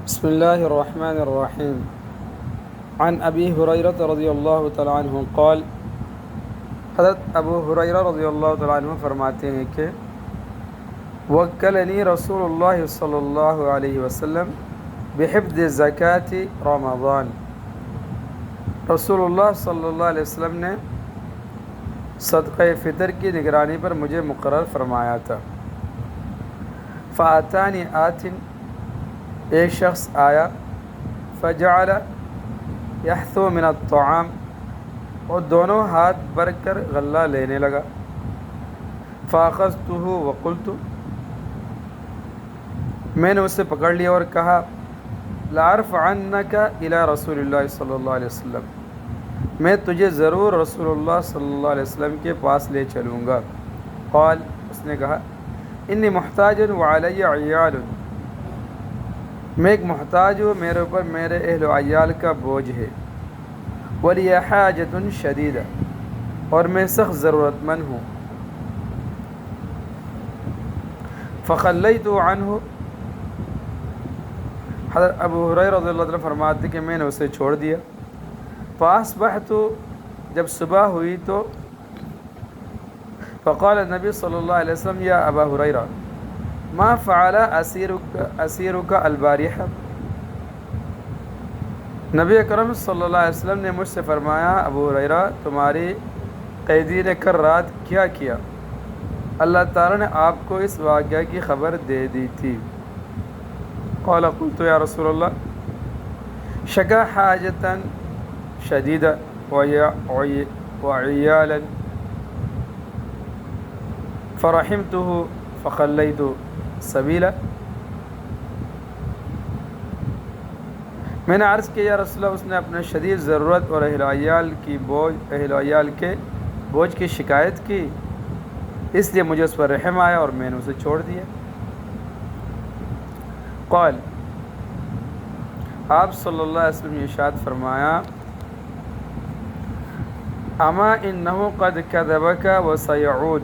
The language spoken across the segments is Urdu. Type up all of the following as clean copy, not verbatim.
بسم الله الرحمن الرحيم. عن أبي هريرة رضي الله تعالى عنہ قال، حضرت ابو ہریرہ رضی اللہ تعالیٰ عنہ فرماتے ہیں کہ وکلنی رسول اللہ صلی اللہ علیہ وسلم بحفظ زکاة رمضان، رسول اللہ صلی اللہ علیہ وسلم نے صدقہ فطر کی نگرانی پر مجھے مقرر فرمایا تھا۔ فاتانی آتن، ایک شخص آیا، فجعل یحثو من الطعام، اور دونوں ہاتھ بھر کر غلہ لینے لگا۔ فاخذتہ وقلت، میں نے اسے پکڑ لیا اور کہا، لأرفعنک الی رسول اللہ صلی اللہ علیہ وسلم، میں تجھے ضرور رسول اللہ صلی اللہ علیہ وسلم کے پاس لے چلوں گا۔ قال، اس نے کہا، انی محتاج وعلی عیال، میں ایک محتاج ہوں، میرے اوپر میرے اہل و عیال کا بوجھ ہے۔ ولی حاجۃ شدیدہ، اور میں سخت ضرورت مند ہوں۔ فخلیت عنہ، حضرت ابو ہریرہ رضی اللہ عنہ فرماتے کہ میں نے اسے چھوڑ دیا۔ فاصبحت، جب صبح ہوئی تو فقال النبی صلی اللہ علیہ وسلم، یا ابا ہریرہ، ما فعل اسیرک البارحہ، نبی اکرم صلی اللہ علیہ وسلم نے مجھ سے فرمایا، ابو ہریرہ، تمہاری قیدی نے کل رات کیا کیا؟ اللہ تعالیٰ نے آپ کو اس واقعہ کی خبر دے دی تھی۔ قال قلت یا رسول اللہ، شکا حاجتا شدیدہ وعیالا فرحمتہ فخلیت سبیلا، میں نے عرض کیا، یا رسول اللہ، اس نے اپنے شدید ضرورت اور اہل و عیال کے بوجھ کی شکایت کی، اس لیے مجھے اس پر رحم آیا اور میں نے اسے چھوڑ دیا۔ قال، آپ صلی اللہ علیہ وسلم نے ارشاد فرمایا، اما انہ قد کذبک وسیعود،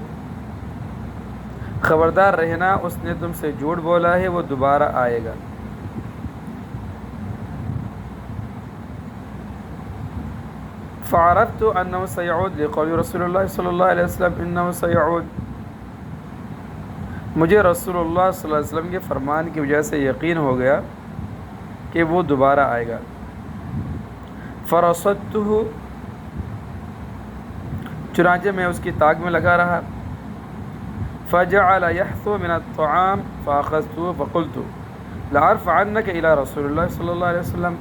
خبردار رہنا، اس نے تم سے جھوٹ بولا ہے، وہ دوبارہ آئے گا۔ فعرفت انہ سیعود لقول رسول اللہ صلی اللہ علیہ وسلم انہ سیعود، مجھے رسول اللہ صلی اللہ علیہ وسلم کے فرمان کی وجہ سے یقین ہو گیا کہ وہ دوبارہ آئے گا۔ فرصدتہ، چنانچہ میں اس کی طاق میں لگا رہا۔ فجعل یحثو من الطعام فاخذتہ فقلت لأرفعنک الی رسول اللہ صلی اللہ علیہ وسلم،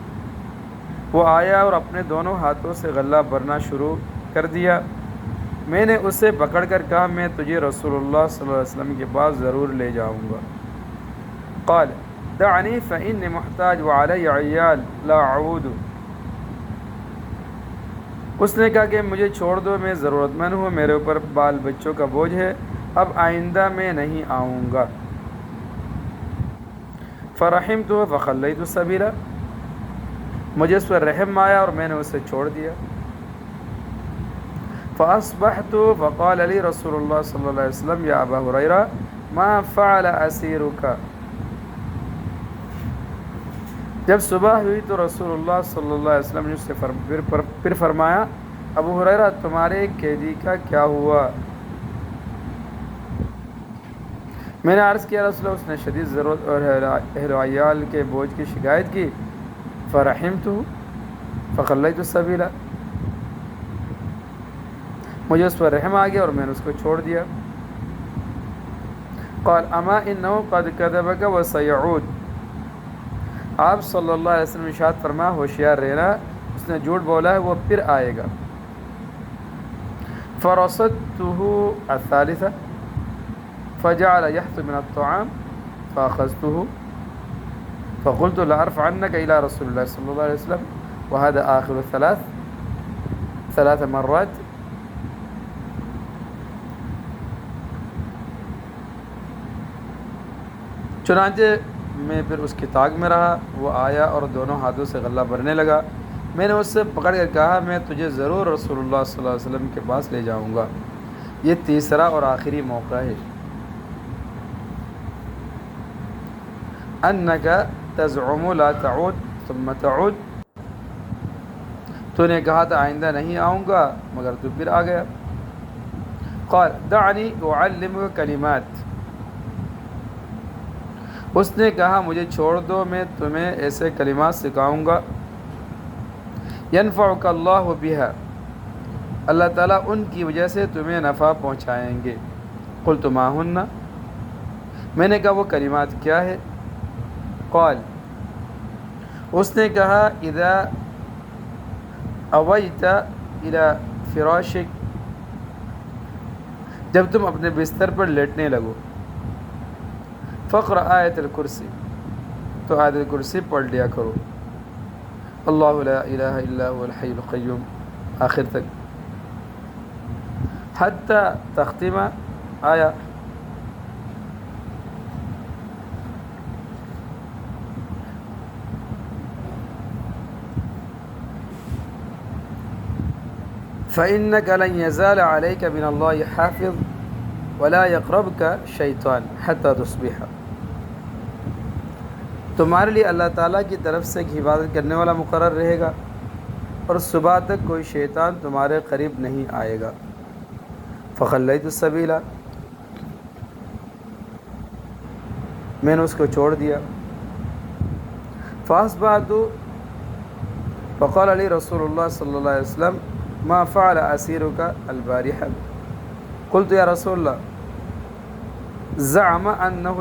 وہ آیا اور اپنے دونوں ہاتھوں سے غلہ بھرنا شروع کر دیا۔ میں نے اسے پکڑ کر کہا، میں تجھے رسول اللہ صلی اللہ علیہ وسلم کے پاس ضرور لے جاؤں گا۔ قال، دعنی فإنی محتاج وعلی عیال لا اعود، اس نے کہا کہ مجھے چھوڑ دو، میں ضرورت مند ہوں، میرے اوپر بال بچوں کا بوجھ ہے، اب آئندہ میں نہیں آؤں گا۔ فرحمتہ فخلیت سبیلا، مجھے اس پر رحم آیا اور میں نے اسے چھوڑ دیا۔ فاصبحت فقال لی رسول اللہ صلی اللہ علیہ وسلم، یا ابا ہریرہ، ما فعل اسیرک، جب صبح ہوئی تو رسول اللہ صلی اللہ علیہ وسلم نے اس سے پھر فرمایا، ابو ہریرہ، تمہارے قیدی کا کیا ہوا؟ میں نے عرض کیا، رسول اللہ، اس نے شدید ضرورت اور اہل و عیال کے بوجھ کی شکایت کی۔ فرحمتہ فخلیت سبیلا، مجھے اس پر رحم آ گیا اور میں نے اس کو چھوڑ دیا۔ قال، اما انہ قد کذبک وسیعود، آپ صلی اللہ علیہ وسلم ارشاد فرمایا، ہوشیار رہنا، اس نے جھوٹ بولا ہے، وہ پھر آئے گا۔ فرصدتہ الثالثہ فجعل یحثو من الطعام فاخذتہ فقلت لأرفعنک الی رسول اللہ صلی اللہ علیہ وسلم، وهذا آخر ثلاث مرات۔ چنانچہ میں پھر اس کی طاق میں رہا، وہ آیا اور دونوں ہاتھوں سے غلہ بھرنے لگا۔ میں نے اس سے پکڑ کر کہا، میں تجھے ضرور رسول اللہ صلی اللہ علیہ وسلم کے پاس لے جاؤں گا۔ یہ تیسرا اور آخری موقع ہے۔ انک تزعم لا تعود ثم تعود، تو نے کہا تھا آئندہ نہیں آؤں گا مگر تو پھر آ گیا. قال دعنی اعلمک کلمات، اس نے کہا مجھے چھوڑ دو، میں تمہیں ایسے کلمات سکھاؤں گا. ینفعک اللہ بہا، اللہ تعالیٰ ان کی وجہ سے تمہیں نفع پہنچائیں گے. قلت ما ہن، میں نے کہا وہ کلمات کیا ہے؟ قال، اس نے کہا اذا اویت الی فراشک، جب تم اپنے بستر پر لیٹنے لگو، فقرأ آیت الکرسی، تو آیت الکرسی پڑھ لیا کرو. اللہ لا الہ الا هو الحی القیوم آخر تک، حتی تختم آیا. فإنك لن يزال عليك من الله حافظ ولا يقربك شيطان حتى تصبح، تمہارے لیے اللہ تعالیٰ کی طرف سے ایک حفاظت کرنے والا مقرر رہے گا اور صبح تک کوئی شیطان تمہارے قریب نہیں آئے گا. فخلیت السبیل، میں نے اس کو چھوڑ دیا. فاصبحت، فقال علی رسول اللہ صلی اللہ علیہ وسلم ما فعل اسیرک البارحہ. قلت یا رسول اللہ زعم انه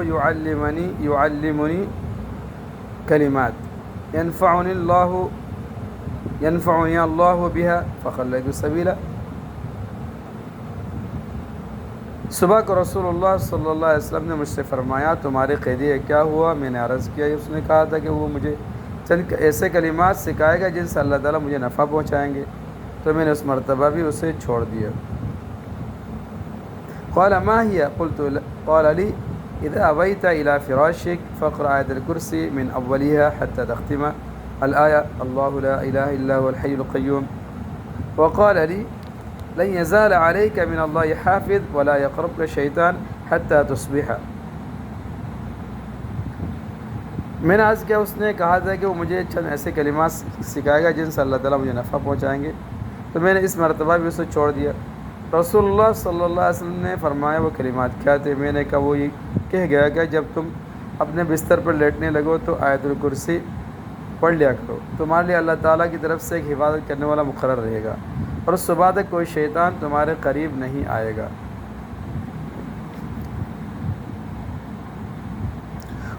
يعلمني کلمات ينفعني اللہ بها فخلیت السبیل. صبح کو رسول اللہ صلی اللہ علیہ وسلم نے مجھ سے فرمایا تمہارے قیدی کیا ہوا؟ میں نے عرض کیا، اس نے کہا تھا کہ وہ مجھے چند ایسے کلمات سکھائے گا جن سے اللہ تعالیٰ مجھے نفع پہنچائیں گے، تو میں نے اس مرتبہ بھی اسے چھوڑ دیا. قال ما هي؟ قال لي اذا اویت الى فراشک فاقرأ آیت الکرسی من اولها حتى تختم الآیہ اللہ لا الہ الا هو الحی القیوم. وقال لي لن يزال عليك من الله حافظ ولا يقربك شیطان حتى تصبح. میں نے عرض کیا، اس نے کہا تھا کہ وہ مجھے چند ایسے کلمات سکھائے گا جن سے اللہ تعالیٰ مجھے نفع پہنچائیں گے، تو میں نے اس مرتبہ بھی اسے چھوڑ دیا. رسول اللہ صلی اللہ علیہ وسلم نے فرمایا وہ کلمات کیا تھے؟ میں نے کہا وہ یہ کہہ گیا کہ جب تم اپنے بستر پر لیٹنے لگو تو آیت الکرسی پڑھ لیا کرو، تمہارے لیے اللہ تعالیٰ کی طرف سے ایک حفاظت کرنے والا مقرر رہے گا اور صبح تک کوئی شیطان تمہارے قریب نہیں آئے گا.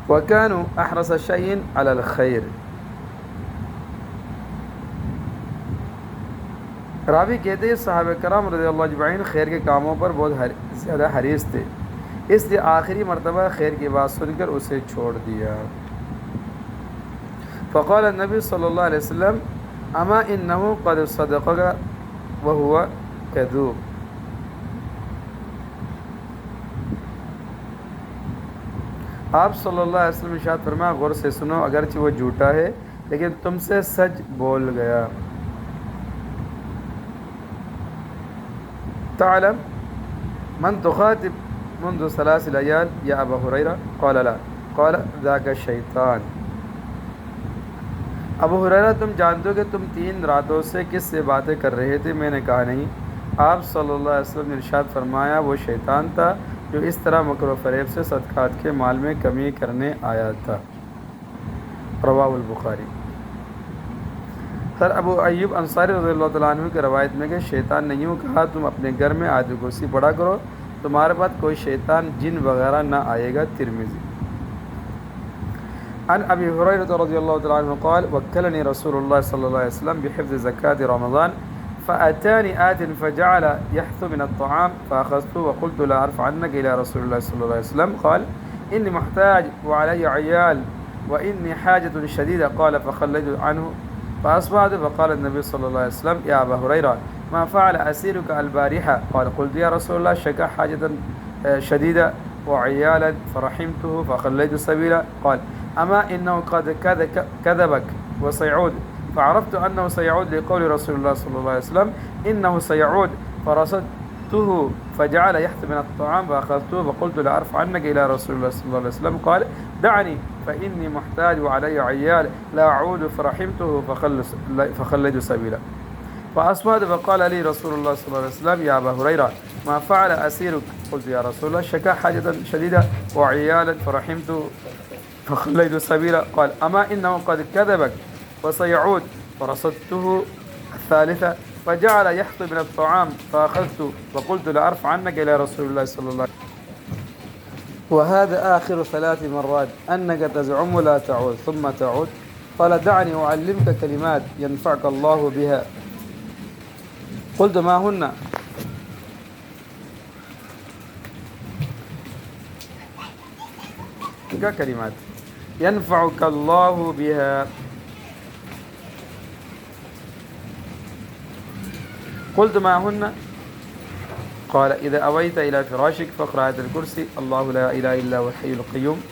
وَكَانُوا أَحْرَصَ شَيْءٍ عَلَى الْخَيْرِ، راوی کہتے ہیں صحابہ کرام رضی اللہ اجمعین خیر کے کاموں پر بہت زیادہ حریص تھے، اس لیے آخری مرتبہ خیر کی بات سن کر اسے چھوڑ دیا. فقال النبی صلی اللہ علیہ وسلم اما انه قد صدقك وهو كذوب. آپ صلی اللہ علیہ وسلم ارشاد فرمایا غور سے سنو، اگرچہ وہ جھوٹا ہے لیکن تم سے سچ بول گیا. تعلم من تخاطب منذ 3 ليال یا ابا ہریرہ؟ قال لا. قال ذاك الشیطان. ابو ہریرہ تم جانتے ہو کہ تم 3 راتوں سے کس سے باتیں کر رہے تھے؟ میں نے کہا نہیں. آپ صلی اللہ علیہ وسلم نے ارشاد فرمایا وہ شیطان تھا جو اس طرح مکر و فریب سے صدقات کے مال میں کمی کرنے آیا تھا. رواہ البخاری. سر ابو ایوب انصاری رضی اللہ تعالیٰ عنہ کی روایت میں کہ شیطان نے یوں کہا تم اپنے گھر میں آیت الکرسی پڑھا کرو، تمہارے پاس کوئی شیطان جن وغیرہ نہ آئے گا. ترمذی. عن ابی ہریرہ رضی اللہ تعالیٰ عنہ قال وکلنی رسول اللہ صلی اللہ علیہ وسلم بحفظ زکاة رمضان فأتاني آت فجعل يحث من الطعام فأخذته وقلت لا أرفعنك إلى رسول الله صلى الله عليه وسلم. قال إني محتاج وعلي عيال وإني حاجة شديدة. قال فخليت عنه فأصبحت فقال النبي صلى الله عليه وسلم يا أبا هريرة ما فعل أسيرك البارحة؟ قال قلت يا رسول الله شكا حاجة شديدة وعيالا فرحمته فخليت سبيلا. قال أما إنه قد كذبك وسيعود، فعرفت أنه سيعود لقول رسول الله صلى الله عليه وسلم إنه سيعود فرصدته فجعل يحث من الطعام فأخذته فقلت لا أرفعنك إلى رسول الله صلى الله عليه وسلم. قال دعني فإني محتاج وعلي عيال لا أعود فرحمته فخلد سبيلا. فأصمت فقال لي رسول الله صلى الله عليه وسلم يا أبا هريرة ما فعل أسيرك؟ قلت يا رسول الله شكا حاجة شديدة وعيالا فرحمت فخليت سبيلا. قال أما إنه قد كذبك وسيعود. فرصدته الثالثة فجعل يحطي من الطعام فأخذت وقلت لأرفع عنك إلى رسول الله صلى الله عليه وسلم. وهذا آخر 3 مرات أنك تزعم لا تعود ثم تعود. قال دعني أعلمك كلمات ينفعك الله بها. قلت ما هن؟ كلمات ينفعك الله بها. قلت ما هن؟ قال إذا أويت إلى فراشك فاقرأ آية الكرسي الله لا إله إلا هو الحي القيوم